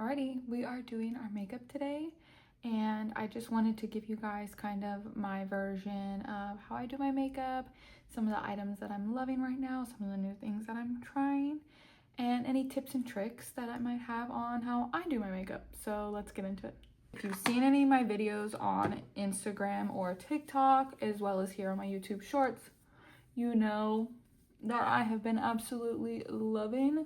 Alrighty, we are doing our makeup today, and I just wanted to give you guys kind of my version of how I do my makeup, some of the items that I'm loving right now, some of the new things that I'm trying, and any tips and tricks that I might have on how I do my makeup. So let's get into it. If you've seen any of my videos on Instagram or TikTok, as well as here on my YouTube shorts, you know that I have been absolutely loving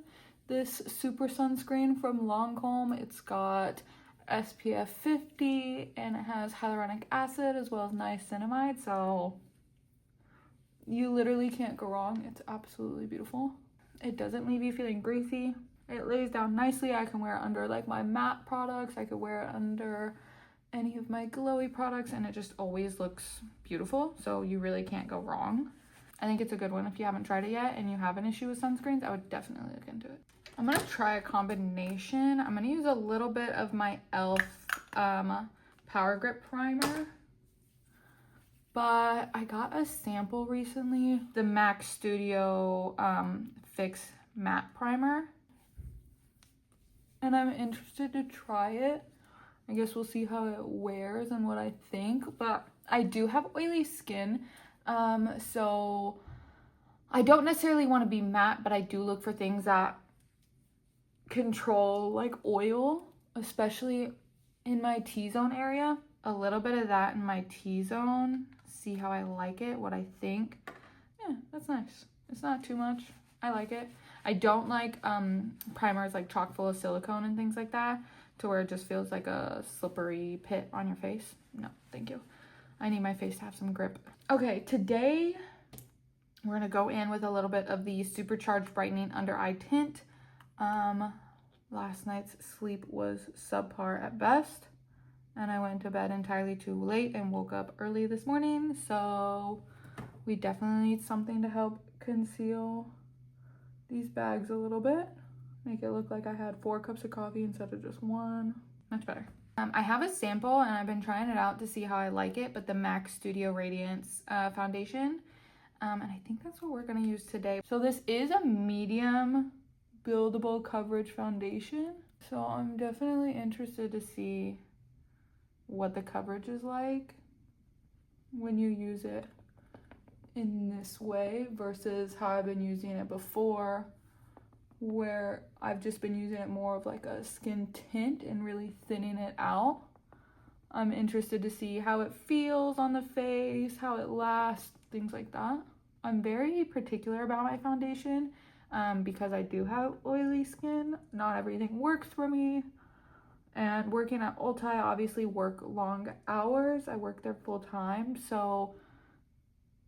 this super sunscreen from Lancome. It's got SPF 50 and it has hyaluronic acid as well as niacinamide, so you literally can't go wrong. It's absolutely beautiful. It doesn't leave you feeling greasy. It lays down nicely. I can wear it under like my matte products. I could wear it under any of my glowy products, and it just always looks beautiful, so you really can't go wrong. I think it's a good one. If you haven't tried it yet and you have an issue with sunscreens, I would definitely look into it. I'm gonna try a combination. I'm gonna use a little bit of my e.l.f. Power Grip Primer, but I got a sample recently, the MAC Studio Fix Matte Primer, and I'm interested to try it. I guess we'll see how it wears and what I think, but I do have oily skin, so I don't necessarily want to be matte, but I do look for things that control like oil, especially in my T-zone area. A little bit of that in my T-zone, see how I like it, what I think. Yeah, that's nice. It's not too much. I like it. I don't like primers like chock full of silicone and things like that, to where it just feels like a slippery pit on your face. No, thank you. I need my face to have some grip. Okay, today we're gonna go in with a little bit of the Supercharged Brightening Under Eye Tint. Last night's sleep was subpar at best, and I went to bed entirely too late and woke up early this morning, so we definitely need something to help conceal these bags a little bit. Make it look like I had 4 cups of coffee instead of just 1. Much better. I have a sample and I've been trying it out to see how I like it, but the MAC Studio Radiance foundation. And I think that's what we're gonna use today. So this is a medium buildable coverage foundation. So I'm definitely interested to see what the coverage is like when you use it in this way versus how I've been using it before, where I've just been using it more of like a skin tint and really thinning it out. I'm interested to see how it feels on the face, how it lasts, things like that. I'm very particular about my foundation because I do have oily skin. Not everything works for me. And working at Ulta, I obviously work long hours. I work there full time, so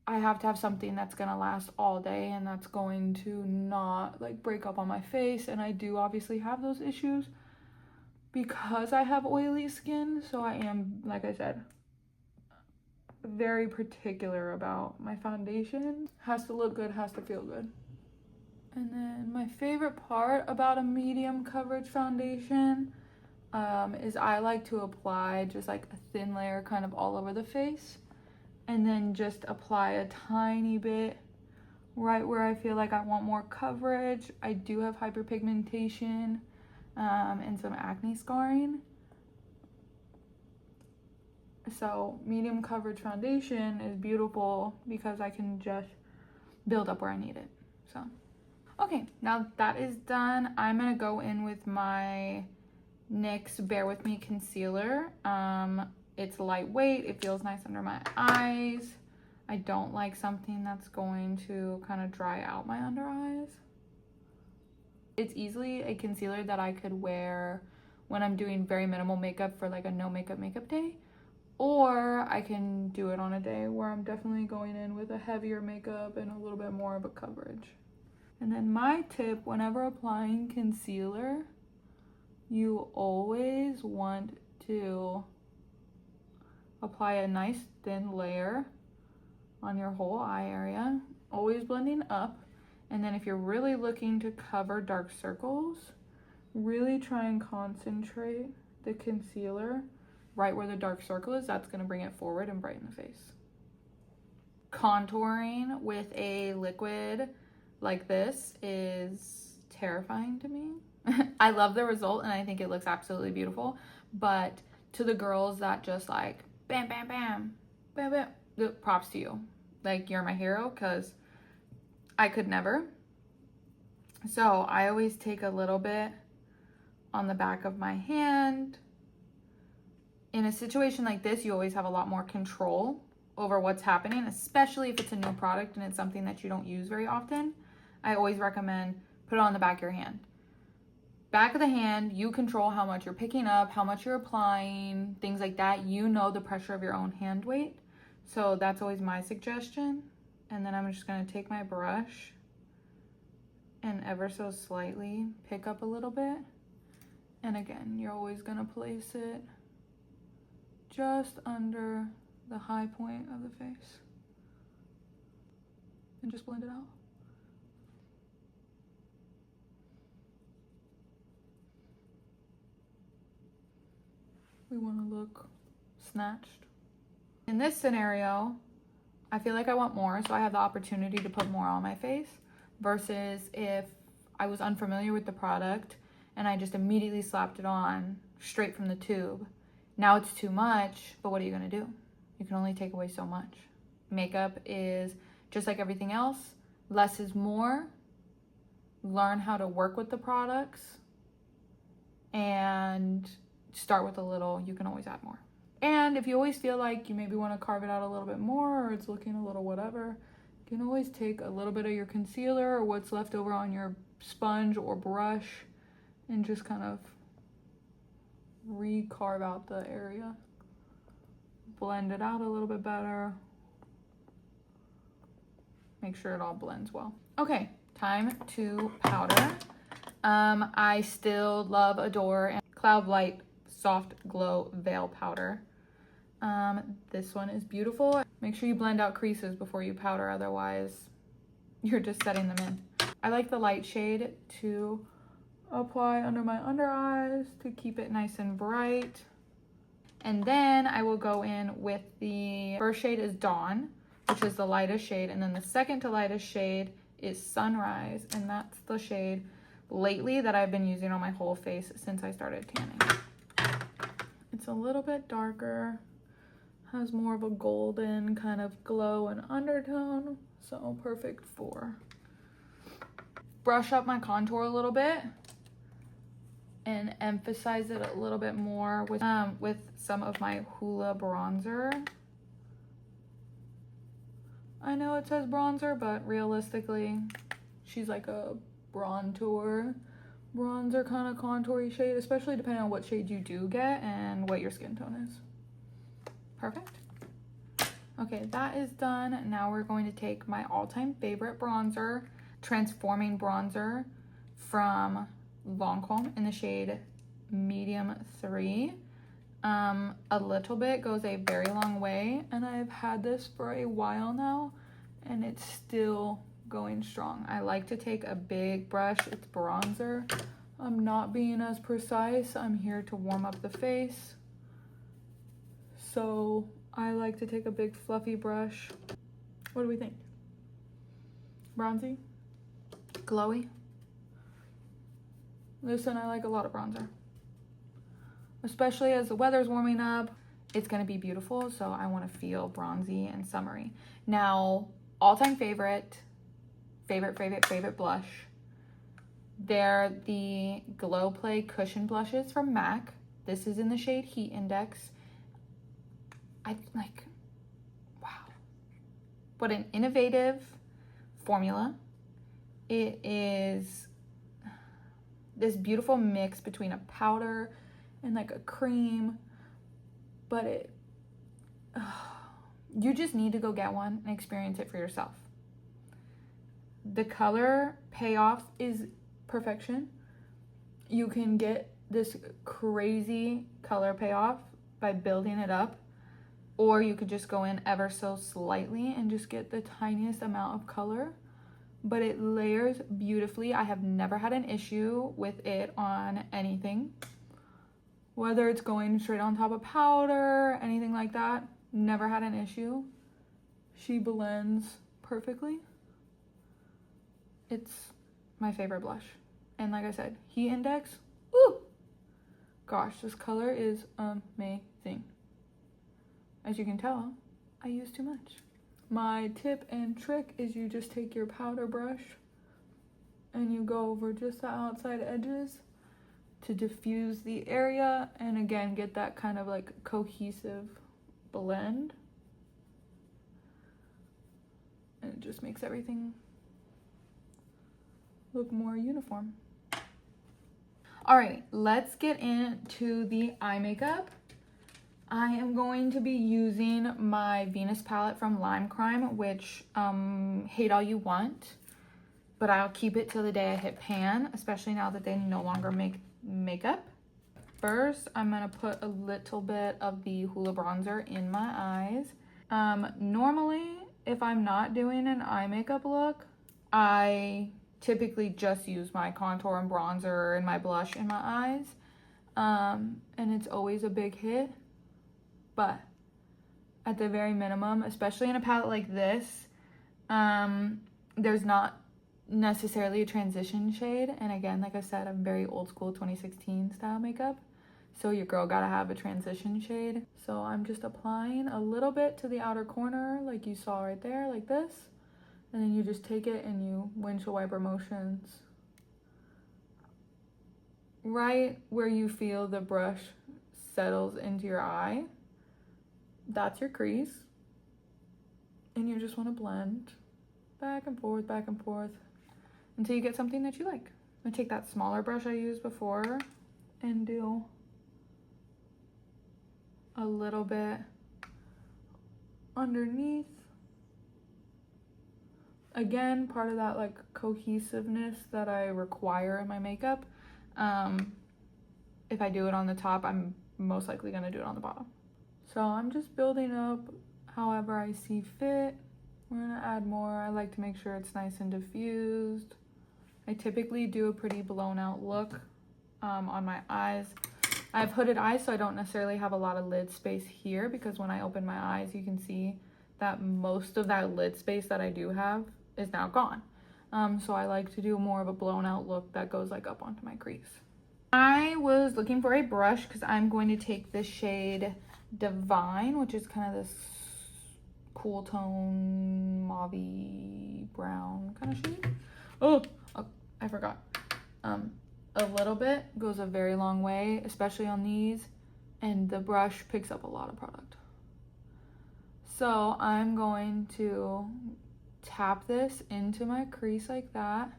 I have to have something that's gonna last all day and that's going to not like break up on my face. And I do obviously have those issues because I have oily skin. So I am, like I said, very particular about my foundation. Has to look good, has to feel good. And then my favorite part about a medium coverage foundation is I like to apply just like a thin layer kind of all over the face, and then just apply a tiny bit right where I feel like I want more coverage. I do have hyperpigmentation and some acne scarring. So medium coverage foundation is beautiful because I can just build up where I need it. So, okay, now that is done, I'm gonna go in with my NYX Bear With Me concealer. It's lightweight, it feels nice under my eyes. I don't like something that's going to kind of dry out my under eyes. It's easily a concealer that I could wear when I'm doing very minimal makeup for like a no makeup day, or I can do it on a day where I'm definitely going in with a heavier makeup and a little bit more of a coverage. And then my tip, whenever applying concealer, you always want to apply a nice thin layer on your whole eye area, always blending up. And then if you're really looking to cover dark circles, really try and concentrate the concealer right where the dark circle is. That's going to bring it forward and brighten the face. Contouring with a liquid like this is terrifying to me. I love the result and I think it looks absolutely beautiful. But to the girls that just like bam, bam, bam, bam, bam, props to you. Like, you're my hero, because I could never. So I always take a little bit on the back of my hand. In a situation like this, you always have a lot more control over what's happening, especially if it's a new product and it's something that you don't use very often. I always recommend put it on the back of your hand. Back of the hand, you control how much you're picking up, how much you're applying, things like that. You know the pressure of your own hand weight. So that's always my suggestion. And then I'm just gonna take my brush and ever so slightly pick up a little bit. And again, you're always gonna place it just under the high point of the face and just blend it out. We want to look snatched. In this scenario, I feel like I want more, so I have the opportunity to put more on my face, versus if I was unfamiliar with the product and I just immediately slapped it on straight from the tube. Now it's too much, but what are you gonna do? You can only take away so much. Makeup is just like everything else. Less is more. Learn how to work with the products and start with a little. You can always add more. And if you always feel like you maybe want to carve it out a little bit more, or it's looking a little whatever, you can always take a little bit of your concealer or what's left over on your sponge or brush and just kind of re-carve out the area. Blend it out a little bit better. Make sure it all blends well. Okay, time to powder. I still love, adore, and Cloud Light Soft Glow Veil Powder. This one is beautiful. Make sure you blend out creases before you powder, otherwise you're just setting them in. I like the light shade to apply under my under eyes to keep it nice and bright. And then I will go in with the first shade is Dawn, which is the lightest shade. And then the second to lightest shade is Sunrise. And that's the shade lately that I've been using on my whole face since I started tanning. It's a little bit darker, has more of a golden kind of glow and undertone. So perfect for. Brush up my contour a little bit and emphasize it a little bit more with some of my Hoola bronzer. I know it says bronzer, but realistically, she's like a bronzer kind of contoury shade, especially depending on what shade you do get and what your skin tone is. Perfect. Okay, that is done. Now we're going to take my all-time favorite bronzer, Transforming Bronzer from Lancome in the shade Medium 3. A little bit goes a very long way, and I've had this for a while now, and it's still going strong. I like to take a big brush. It's bronzer. I'm not being as precise. I'm here to warm up the face. So I like to take a big fluffy brush. What do we think? Bronzy? Glowy? Listen, I like a lot of bronzer. Especially as the weather's warming up, it's gonna be beautiful, so I wanna feel bronzy and summery. Now, all-time favorite blush. They're the Glow Play Cushion Blushes from MAC. This is in the shade Heat Index. I like, wow. What an innovative formula. It is this beautiful mix between a powder and like a cream, but you just need to go get one and experience it for yourself. The color payoff is perfection. You can get this crazy color payoff by building it up, or you could just go in ever so slightly and just get the tiniest amount of color, but it layers beautifully. I have never had an issue with it on anything, whether it's going straight on top of powder, anything like that. Never had an issue. She blends perfectly. It's my favorite blush. And like I said, heat index, woo! Gosh, this color is amazing. As you can tell, I use too much. My tip and trick is you just take your powder brush and you go over just the outside edges to diffuse the area and again get that kind of like cohesive blend. And it just makes everything look more uniform. All right, let's get into the eye makeup. I am going to be using my Venus palette from Lime Crime, which hate all you want, but I'll keep it till the day I hit pan, especially now that they no longer make makeup. First, I'm gonna put a little bit of the Hoola bronzer in my eyes. Normally, if I'm not doing an eye makeup look, I typically just use my contour and bronzer and my blush in my eyes. And it's always a big hit. But at the very minimum, especially in a palette like this, there's not necessarily a transition shade. And again, like I said, I'm very old school 2016 style makeup. So your girl gotta have a transition shade. So I'm just applying a little bit to the outer corner like you saw right there, like this. And then you just take it and you windshield wiper motions right where you feel the brush settles into your eye. That's your crease. And you just want to blend back and forth until you get something that you like. I'm gonna take that smaller brush I used before and do a little bit underneath. Again, part of that like cohesiveness that I require in my makeup. If I do it on the top, I'm most likely gonna do it on the bottom. So I'm just building up however I see fit. We're gonna add more. I like to make sure it's nice and diffused. I typically do a pretty blown out look on my eyes. I have hooded eyes, so I don't necessarily have a lot of lid space here because when I open my eyes, you can see that most of that lid space that I do have is now gone. So I like to do more of a blown out look that goes like up onto my crease. I was looking for a brush because I'm going to take the shade Divine, which is kind of this cool tone mauve brown kind of shade. Oh, I forgot. A little bit goes a very long way, especially on these, and the brush picks up a lot of product. So I'm going to tap this into my crease like that.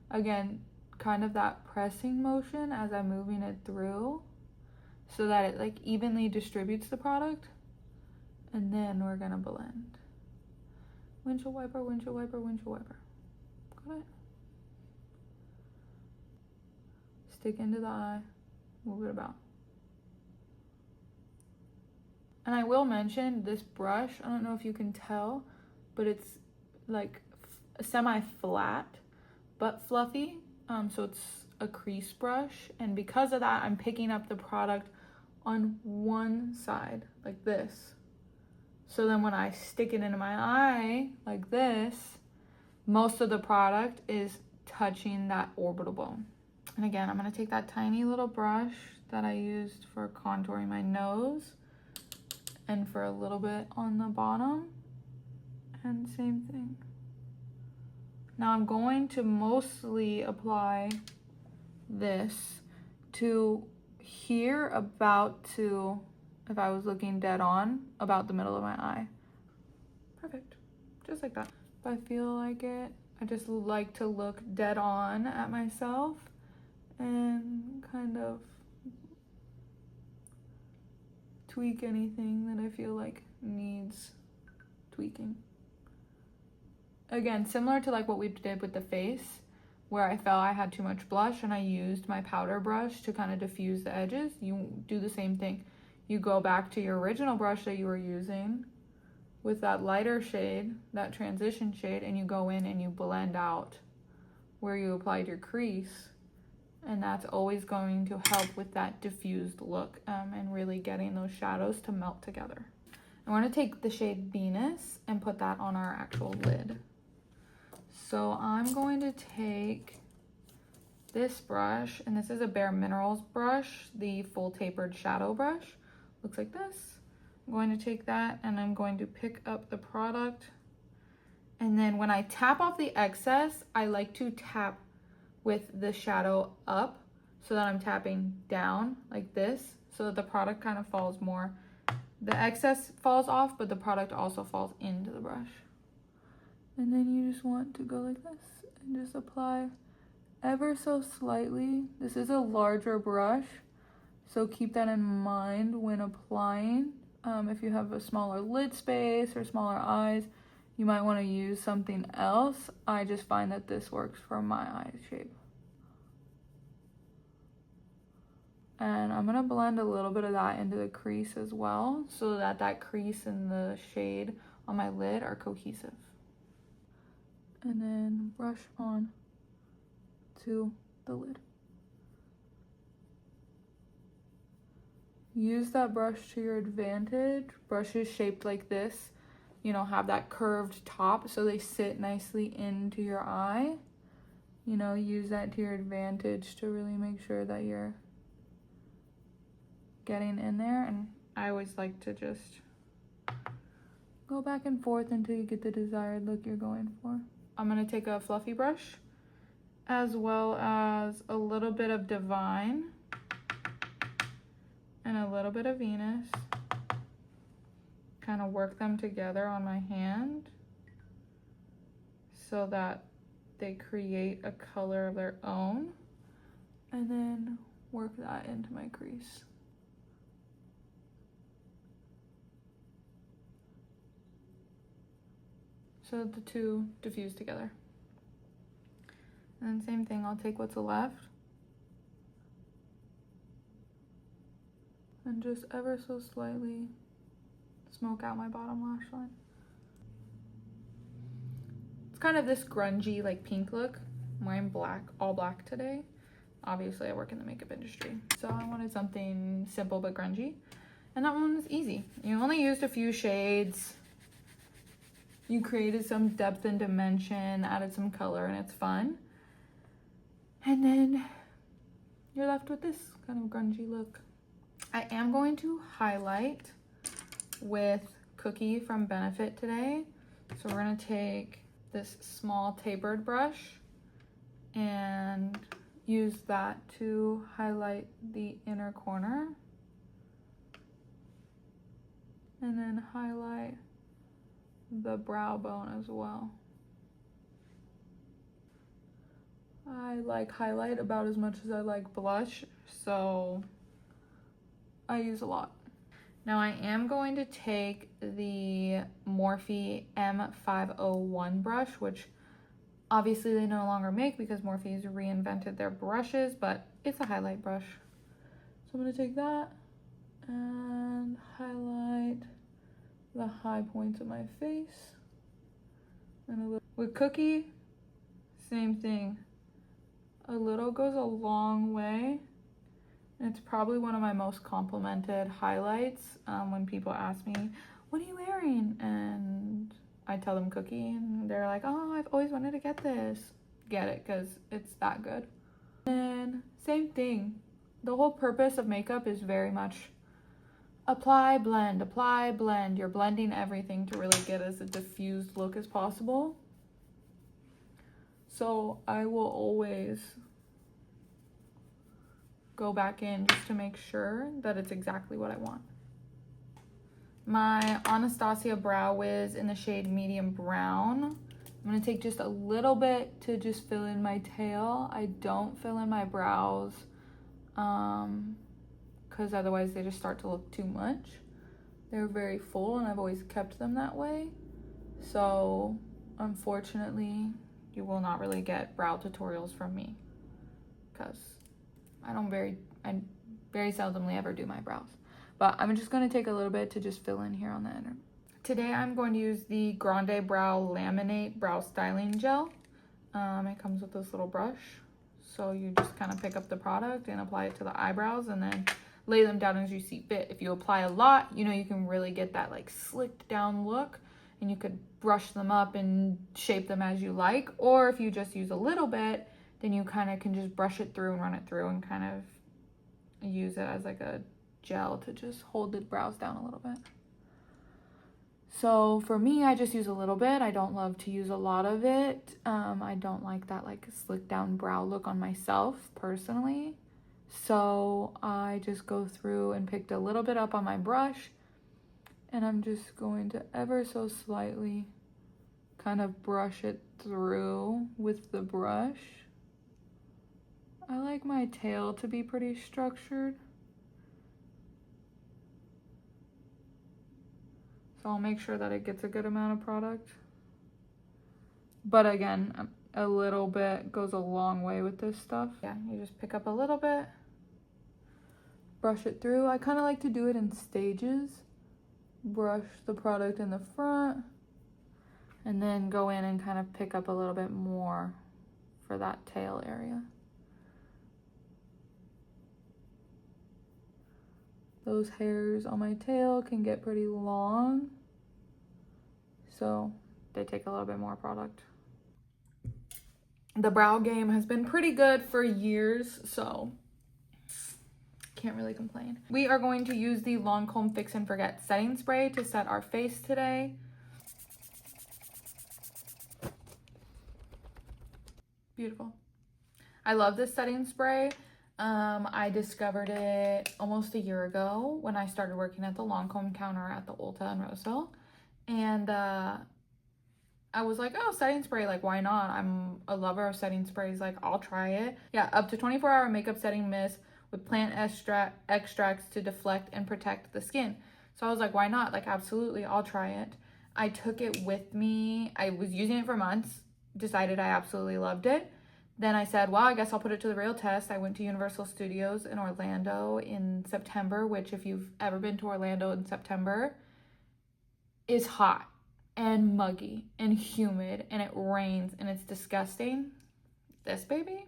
Again, kind of that pressing motion as I'm moving it through so that it like evenly distributes the product. And then we're gonna blend. Windshield wiper, windshield wiper, windshield wiper. Got it? Stick into the eye, move it about. And I will mention this brush, I don't know if you can tell, but it's like semi-flat but fluffy. So it's a crease brush, and because of that, I'm picking up the product on one side like this. So then when I stick it into my eye like this, most of the product is touching that orbital bone. And again, I'm gonna take that tiny little brush that I used for contouring my nose and for a little bit on the bottom, and same thing. Now I'm going to mostly apply this to here about to, if I was looking dead on, about the middle of my eye. Perfect, just like that. If I feel like it, I just like to look dead on at myself and kind of tweak anything that I feel like needs tweaking. Again, similar to like what we did with the face, where I felt I had too much blush and I used my powder brush to kind of diffuse the edges. You do the same thing. You go back to your original brush that you were using with that lighter shade, that transition shade, and you go in and you blend out where you applied your crease. And that's always going to help with that diffused look and really getting those shadows to melt together. I want to take the shade Venus and put that on our actual lid. So I'm going to take this brush, and this is a Bare Minerals brush, the full tapered shadow brush. Looks like this. I'm going to take that and I'm going to pick up the product. And then when I tap off the excess, I like to tap with the shadow up so that I'm tapping down like this, so that the product kind of falls more. The excess falls off, but the product also falls into the brush. And then you just want to go like this and just apply ever so slightly. This is a larger brush, so keep that in mind when applying. If you have a smaller lid space or smaller eyes, you might want to use something else. I just find that this works for my eye shape. And I'm gonna blend a little bit of that into the crease as well, so that that crease and the shade on my lid are cohesive. And then brush on to the lid. Use that brush to your advantage. Brushes shaped like this, you know, have that curved top so they sit nicely into your eye. You know, use that to your advantage to really make sure that you're getting in there. And I always like to just go back and forth until you get the desired look you're going for. I'm gonna take a fluffy brush as well as a little bit of Divine and a little bit of Venus. Kind of work them together on my hand so that they create a color of their own, and then work that into my crease. So that the two diffuse together. And then same thing, I'll take what's left and just ever so slightly smoke out my bottom lash line. It's kind of this grungy, like pink look. I'm wearing black, all black today. Obviously I work in the makeup industry, so I wanted something simple but grungy. And that one was easy. You only used a few shades. You created some depth and dimension, added some color, and it's fun. And then you're left with this kind of grungy look. I am going to highlight with Cookie from Benefit today. So we're gonna take this small tapered brush and use that to highlight the inner corner. And then highlight the brow bone as well. I like highlight about as much as I like blush, so I use a lot. Now I am going to take the Morphe M501 brush, which obviously they no longer make because Morphe's reinvented their brushes, but it's a highlight brush. So I'm gonna take that and highlight the high points of my face. And a little with Cookie, same thing. A little goes a long way. And it's probably one of my most complimented highlights when people ask me, what are you wearing? And I tell them Cookie, and they're like, oh, I've always wanted to get this. Get it, because it's that good. And same thing. The whole purpose of makeup is very much apply, blend, apply, blend. You're blending everything to really get as a diffused look as possible. So I will always go back in just to make sure that it's exactly what I want. My Anastasia Brow Wiz in the shade Medium Brown. I'm gonna take just a little bit to just fill in my tail. I don't fill in my brows because otherwise they just start to look too much. They're very full and I've always kept them that way. So unfortunately, you will not really get brow tutorials from me because I very seldomly ever do my brows. But I'm just going to take a little bit to just fill in here on the inner. Today I'm going to use the Grande Brow Laminate Brow Styling Gel. It comes with this little brush. So you just kind of pick up the product and apply it to the eyebrows and then lay them down as you see fit. If you apply a lot, you know, you can really get that like slicked down look and you could brush them up and shape them as you like. Or if you just use a little bit, then you kind of can just brush it through and run it through and kind of use it as like a gel to just hold the brows down a little bit. So for me, I just use a little bit. I don't love to use a lot of it. I don't like that like slick down brow look on myself personally. So I just go through and picked a little bit up on my brush, and I'm just going to ever so slightly kind of brush it through with the brush. I like my tail to be pretty structured, so I'll make sure that it gets a good amount of product. But again, a little bit goes a long way with this stuff. Yeah, you just pick up a little bit, brush it through. I kind of like to do it in stages. Brush the product in the front, and then go in and kind of pick up a little bit more for that tail area. Those hairs on my tail can get pretty long, so they take a little bit more product. The brow game has been pretty good for years, so can't really complain. We are going to use the Lancome Fix and Forget setting spray to set our face today. Beautiful. I love this setting spray. I discovered it almost a year ago when I started working at the Lancome counter at the Ulta in Roseville. And I was like, oh, setting spray, like, why not? I'm a lover of setting sprays, like, I'll try it. Yeah, up to 24-hour makeup setting mist with plant extracts to deflect and protect the skin. So I was like, why not? Like, absolutely, I'll try it. I took it with me. I was using it for months, decided I absolutely loved it. Then I said, well, I guess I'll put it to the real test. I went to Universal Studios in Orlando in September, which if you've ever been to Orlando in September, is hot and muggy and humid and it rains and it's disgusting. This baby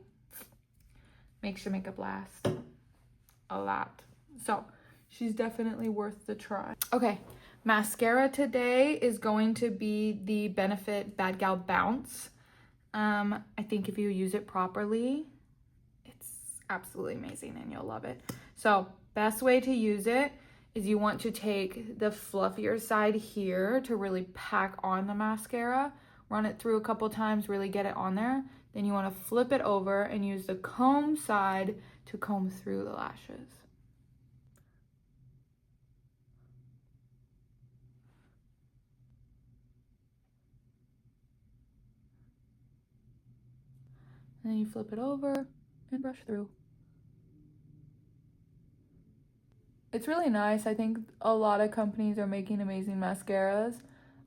makes your makeup last a lot. So she's definitely worth the try. Okay, mascara today is going to be the Benefit Bad Gal Bounce. I think if you use it properly, it's absolutely amazing and you'll love it. So best way to use it is you want to take the fluffier side here to really pack on the mascara, run it through a couple times, really get it on there. Then you want to flip it over and use the comb side to comb through the lashes. And then you flip it over and brush through. It's really nice. I think a lot of companies are making amazing mascaras.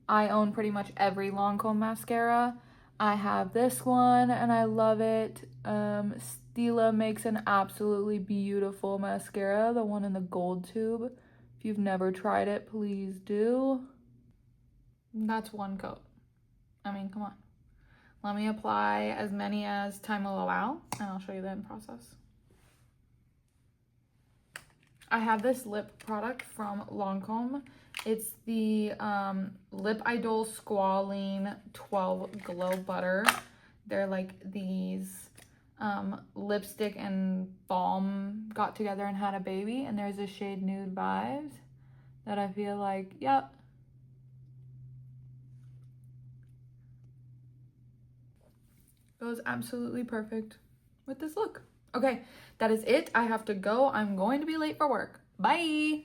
I own pretty much every Lancome mascara. I have this one and I love it. Stila makes an absolutely beautiful mascara, the one in the gold tube. If you've never tried it, please do. That's one coat. I mean, come on. Let me apply as many as time will allow, and I'll show you the end process. I have this lip product from Lancome. It's the Lip Idol Squalene 12 Glow Butter. They're like these lipstick and balm got together and had a baby, and there's a shade Nude Vibes that I feel like, yep. Goes absolutely perfect with this look. Okay, that is it. I have to go. I'm going to be late for work. Bye.